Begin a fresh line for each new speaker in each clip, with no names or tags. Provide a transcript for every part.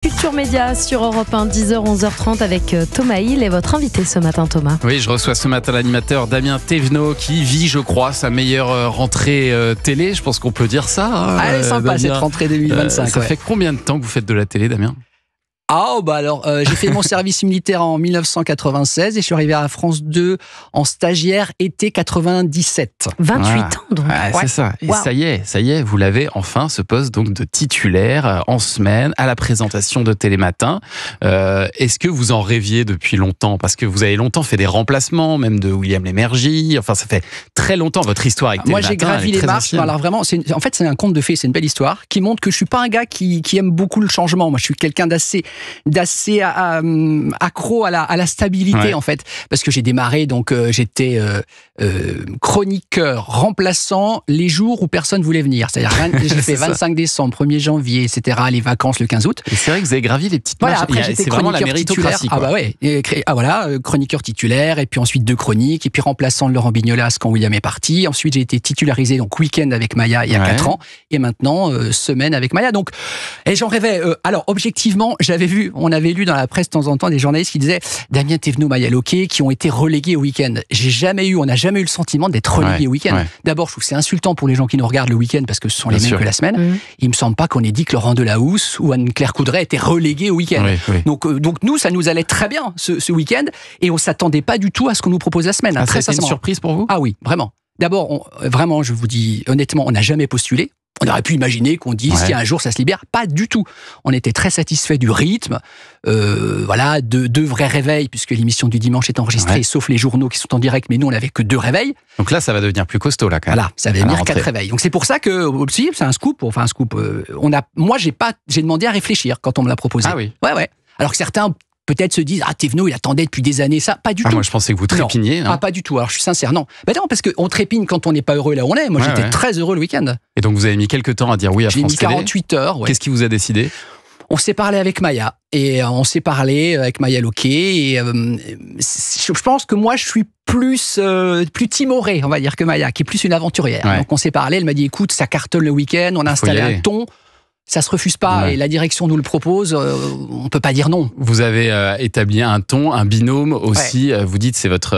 Culture Média sur Europe 1, 10h, 11h30 avec Thomas Hill et votre invité ce matin, Thomas.
Oui, je reçois ce matin l'animateur Damien Thévenot qui vit, je crois, sa meilleure rentrée télé. Je pense qu'on peut dire ça. Hein,
elle est sympa cette rentrée 2025.
Ça fait combien de temps que vous faites de la télé, Damien ?
J'ai fait mon service militaire en 1996 et je suis arrivé à France 2 en stagiaire été 97.
28 ans donc.
C'est ça. Et ça y est, vous l'avez enfin, ce poste donc de titulaire en semaine à la présentation de Télématin. Est-ce que vous en rêviez depuis longtemps ? Parce que vous avez longtemps fait des remplacements, même de William Lémergie. Enfin, ça fait très longtemps votre histoire avec Télématin.
Moi, j'ai gravi les marches. Alors vraiment, c'est un conte de fées, c'est une belle histoire qui montre que je suis pas un gars qui aime beaucoup le changement. Moi, je suis quelqu'un d'assez accro à la stabilité en fait, parce que j'ai démarré donc j'étais chroniqueur remplaçant les jours où personne voulait venir, c'est-à-dire j'ai fait 25 décembre, 1er janvier, etc., les vacances le 15 août.
Et c'est vrai que vous avez gravi les petites marches.
Après j'étais chroniqueur titulaire. Chroniqueur titulaire, et puis ensuite 2 chroniques, et puis remplaçant de Laurent Bignolas quand William est parti. Ensuite j'ai été titularisé donc week-end avec Maya il y a 4 ans, et maintenant semaine avec Maya. Donc et j'en rêvais. Alors objectivement, on avait lu dans la presse de temps en temps des journalistes qui disaient Damien Thévenot, Maya Loquet, qui ont été relégués au week-end. On n'a jamais eu le sentiment d'être relégués au week-end. D'abord, je trouve que c'est insultant pour les gens qui nous regardent le week-end parce que ce sont les mêmes que la semaine. Il me semble pas qu'on ait dit que Laurent Delahousse ou Anne-Claire Coudray étaient relégués au week-end. Donc nous, ça nous allait très bien ce week-end, et on s'attendait pas du tout à ce qu'on nous propose la semaine.
Très sincèrement. C'était une surprise pour vous ?
Ah oui, vraiment. D'abord, vraiment, je vous dis honnêtement, on n'a jamais postulé. On aurait pu imaginer qu'on dise si un jour ça se libère. Pas du tout. On était très satisfait du rythme, deux vrais réveils, puisque l'émission du dimanche est enregistrée, sauf les journaux qui sont en direct, mais nous on n'avait que 2 réveils.
Donc là, ça va devenir plus costaud là quand même.
Voilà, ça va devenir 4 réveils. Donc c'est pour ça que aussi, c'est un scoop. Enfin un scoop. Moi j'ai demandé à réfléchir quand on me l'a proposé.
Ah oui.
Ouais. Alors que certains peut-être se disent Thévenot, il attendait depuis des années ça. Pas du tout.
Moi, je pensais que vous trépigniez.
Non, pas du tout. Alors, je suis sincère, non. Non, parce qu'on trépigne quand on n'est pas heureux là où on est. Moi, j'étais très heureux le week-end.
Et donc, vous avez mis quelques temps à dire oui à France Télé.
J'ai mis 48 heures.
Qu'est-ce qui vous a décidé ?
On s'est parlé avec Maya. Et on s'est parlé avec Maya Loquet. Et je pense que moi, je suis plus timoré, on va dire, que Maya, qui est plus une aventurière. Donc, on s'est parlé. Elle m'a dit, écoute, ça cartonne le week-end. On a installé un ton. Ça se refuse pas, et la direction nous le propose, on peut pas dire non.
Vous avez établi un ton, un binôme aussi. Vous dites c'est votre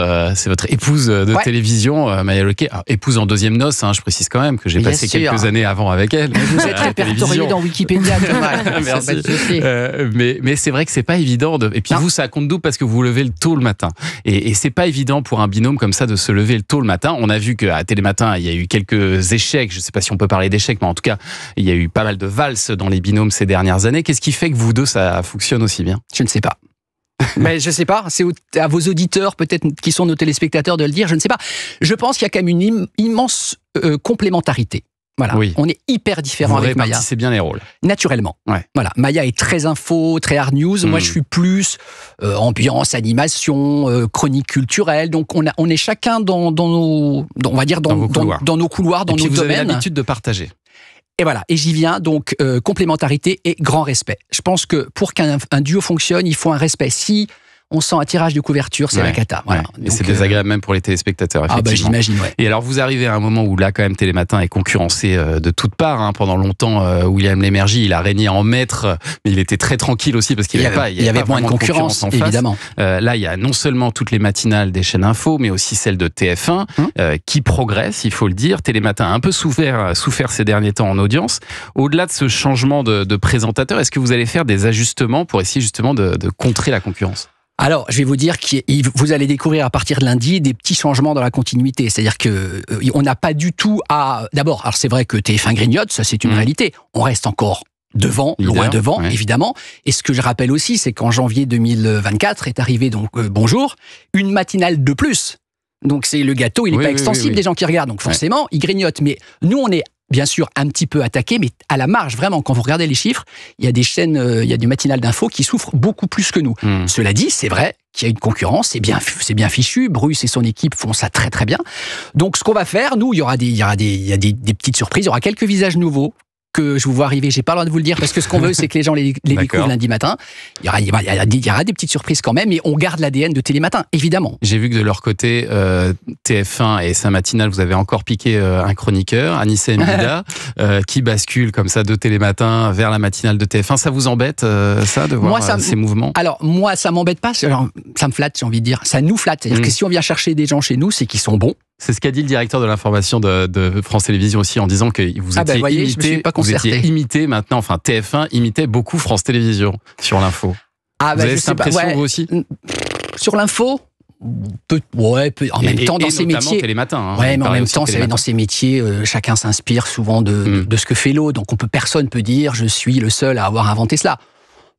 épouse de télévision, Maya Loquet. Épouse en 2e noces, je précise quand même que j'ai passé quelques années avant avec elle.
Vous êtes répertorié dans Wikipédia, Thomas.
Merci. Mais c'est vrai que c'est pas évident. Et puis vous, ça compte double parce que vous vous levez le tôt le matin. Et c'est pas évident pour un binôme comme ça de se lever le tôt le matin. On a vu qu'à Télématin, il y a eu quelques échecs. Je sais pas si on peut parler d'échecs, mais en tout cas, il y a eu pas mal de valses dans les binômes ces dernières années. Qu'est-ce qui fait que vous deux, ça fonctionne aussi bien ?
Je ne sais pas. Mais je sais pas, c'est à vos auditeurs peut-être qui sont nos téléspectateurs de le dire, je ne sais pas. Je pense qu'il y a quand même une immense complémentarité. Voilà, on est hyper différents avec Maya. Vous
répartissez bien les rôles.
Naturellement. Voilà, Maya est très info, très hard news. Moi, je suis plus ambiance, animation, chronique culturelle. Donc, on est chacun dans nos couloirs, dans nos domaines.
Vous avez l'habitude de partager.
Et voilà, et j'y viens, donc complémentarité et grand respect. Je pense que pour qu'un duo fonctionne, il faut un respect. Si on sent un tirage de couverture, c'est la cata. Voilà.
Et c'est désagréable même pour les téléspectateurs, effectivement.
J'imagine,
Et alors, vous arrivez à un moment où là, quand même, Télématin est concurrencé de toutes parts. Pendant longtemps, William Lémergie, il a régné en maître, mais il était très tranquille aussi parce qu'il n'y avait pas
moins de concurrence en face. Évidemment.
Là, il y a non seulement toutes les matinales des chaînes info, mais aussi celles de TF1 qui progressent, il faut le dire. Télématin a un peu souffert ces derniers temps en audience. Au-delà de ce changement de présentateur, est-ce que vous allez faire des ajustements pour essayer justement de contrer la concurrence ?
Alors, je vais vous dire que vous allez découvrir à partir de lundi des petits changements dans la continuité. C'est-à-dire que on n'a pas du tout à... D'abord, alors c'est vrai que TF1 grignote, ça c'est une réalité. On reste encore devant, loin devant, évidemment. Et ce que je rappelle aussi, c'est qu'en janvier 2024 est arrivé donc Bonjour, une matinale de plus. Donc c'est le gâteau, il n'est pas extensible des gens qui regardent. Donc forcément, ils grignotent. Mais nous, on est bien sûr un petit peu attaqué, mais à la marge, vraiment, quand vous regardez les chiffres, il y a des chaînes, il y a du matinal d'infos qui souffrent beaucoup plus que nous. Cela dit, c'est vrai qu'il y a une concurrence, c'est bien fichu, Bruce et son équipe font ça très très bien. Donc ce qu'on va faire, nous, il y a des petites surprises, il y aura quelques visages nouveaux, que je vous vois arriver, j'ai pas le droit de vous le dire parce que ce qu'on veut, c'est que les gens les découvrent lundi matin. Il y aura des petites surprises quand même, mais on garde l'ADN de Télématin, évidemment.
J'ai vu que de leur côté, TF1 et sa matinale, vous avez encore piqué un chroniqueur, Anissa Mbida, qui bascule comme ça de Télématin vers la matinale de TF1. Ça vous embête, ça, de voir ces mouvements?
Alors, moi, ça m'embête pas. Alors, ça me flatte, j'ai envie de dire. Ça nous flatte. C'est-à-dire que si on vient chercher des gens chez nous, c'est qu'ils sont bons.
C'est ce qu'a dit le directeur de l'information de France Télévisions aussi, en disant que vous étiez imité maintenant, enfin TF1 imitait beaucoup France Télévisions sur l'info. Vous avez cette impression, vous aussi?
Sur l'info, en même temps, dans ces métiers.
Télématin, hein,
mais en même temps, dans ces métiers, chacun s'inspire souvent de ce que fait l'autre. Donc, personne peut dire je suis le seul à avoir inventé cela.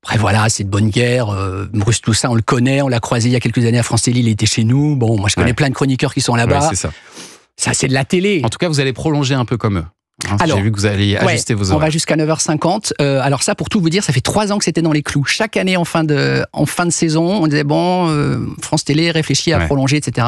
Après voilà, c'est de bonne guerre. Bruce Toussaint, on le connaît, on l'a croisé il y a quelques années à France Télé, il était chez nous. Bon, moi je connais plein de chroniqueurs qui sont là-bas.
Ouais, c'est ça.
Ça, c'est de la télé.
En tout cas, vous allez prolonger un peu comme eux. Alors, j'ai vu que vous allez ajuster vos horaires.
On va jusqu'à 9h50. Alors ça, pour tout vous dire, ça fait 3 ans que c'était dans les clous. Chaque année, en fin de saison, on disait France Télé réfléchit à prolonger, etc.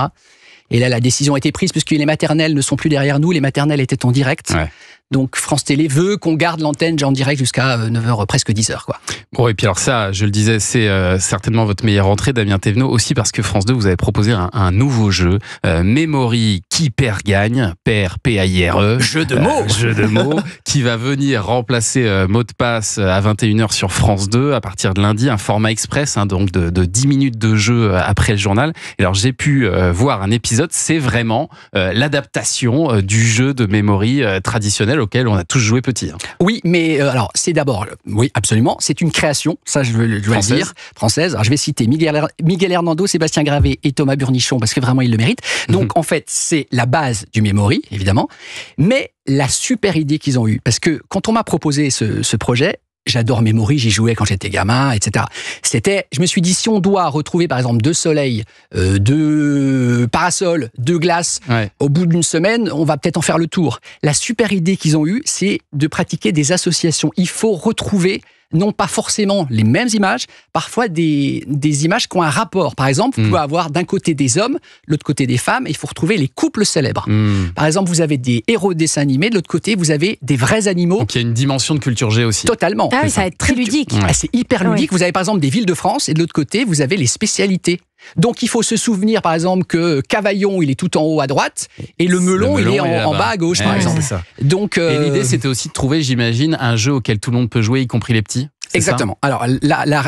Et là, la décision a été prise puisque les maternelles ne sont plus derrière nous. Les maternelles étaient en direct. Ouais. Donc France Télé veut qu'on garde l'antenne en direct jusqu'à 9h, presque 10h, quoi.
Bon, et puis alors ça, je le disais, c'est certainement votre meilleure entrée, Damien Thévenot, aussi parce que France 2, vous avez proposé un nouveau jeu, Memory qui perd gagne, perd P-A-I-R-E.
Jeu de mots
Jeu de mots, qui va venir remplacer Mot de passe à 21h sur France 2, à partir de lundi, un format express, donc de 10 minutes de jeu après le journal. Et alors j'ai pu voir un épisode, c'est vraiment l'adaptation du jeu de Memory traditionnel auquel on a tous joué petit.
Oui, mais alors c'est d'abord, oui absolument, c'est une création, ça je veux le dire, française. Alors je vais citer Miguel Hernando, Sébastien Gravé et Thomas Burnichon parce que vraiment ils le méritent. Donc en fait c'est la base du Memory évidemment, mais la super idée qu'ils ont eue, parce que quand on m'a proposé ce projet, j'adore Memory, j'y jouais quand j'étais gamin, etc. Je me suis dit, si on doit retrouver par exemple 2 soleils, 2 parasols, 2 glaces, au bout d'une semaine, on va peut-être en faire le tour. La super idée qu'ils ont eue, c'est de pratiquer des associations. Il faut retrouver non pas forcément les mêmes images, parfois des images qui ont un rapport. Par exemple, vous pouvez avoir d'un côté des hommes, de l'autre côté des femmes, et il faut retrouver les couples célèbres. Par exemple, vous avez des héros de dessins animés, de l'autre côté, vous avez des vrais animaux.
Donc il y a une dimension de culture G aussi.
Totalement.
Ah oui, ça va être très ludique.
C'est hyper ludique. Vous avez par exemple des villes de France, et de l'autre côté, vous avez les spécialités. Donc il faut se souvenir par exemple que Cavaillon il est tout en haut à droite et le melon il est en bas à gauche par exemple.
Ça. Donc, et l'idée c'était aussi de trouver, j'imagine, un jeu auquel tout le monde peut jouer, y compris les petits.
Exactement. Alors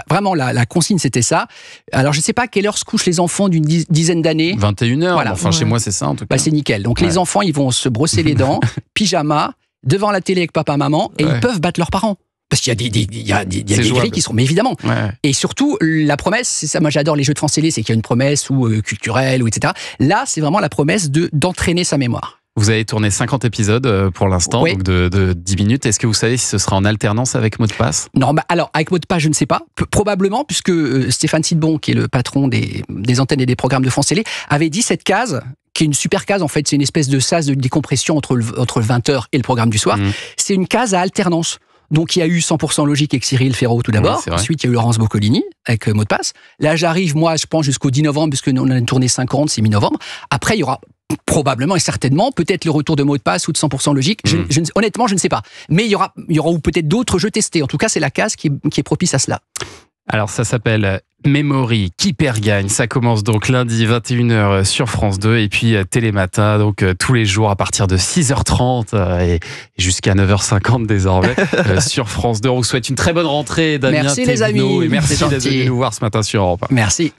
vraiment la consigne c'était ça. Alors je sais pas à quelle heure se couchent les enfants d'une dizaine d'années.
21h. Voilà. Enfin chez moi c'est ça en tout cas.
C'est nickel. Donc les enfants ils vont se brosser les dents, pyjama, devant la télé avec papa maman et ils peuvent battre leurs parents. Parce qu'il y a des grilles qui sont, mais évidemment. Et surtout, la promesse, c'est ça, moi j'adore les jeux de France Télé, c'est qu'il y a une promesse ou culturelle, ou etc. Là, c'est vraiment la promesse d'entraîner sa mémoire.
Vous avez tourné 50 épisodes pour l'instant, donc de 10 minutes. Est-ce que vous savez si ce sera en alternance avec Mot de passe?
Non, alors avec Mot de passe, je ne sais pas. Probablement, puisque Stéphane Sidbon, qui est le patron des antennes et des programmes de France Télé, avait dit cette case, qui est une super case, en fait, c'est une espèce de sas de décompression entre le 20h et le programme du soir. C'est une case à alternance. Donc, il y a eu 100% logique avec Cyril Ferraud tout d'abord. Ensuite, il y a eu Laurence Boccolini avec Mot de passe. Là, j'arrive, moi, je pense, jusqu'au 10 novembre, puisque nous, on a tourné 50, c'est mi-novembre. Après, il y aura probablement et certainement peut-être le retour de Mot de passe ou de 100% logique. Honnêtement, je ne sais pas. Mais il y aura ou peut-être d'autres jeux testés. En tout cas, c'est la case qui est propice à cela.
Alors, ça s'appelle Memory qui perd gagne. Ça commence donc lundi 21h sur France 2 et puis Télématin, donc tous les jours à partir de 6h30 et jusqu'à 9h50 désormais sur France 2. On vous souhaite une très bonne rentrée, Damien Thévenot.
Merci les amis.
Et merci d'être venu nous voir ce matin sur Europe 1.
Merci.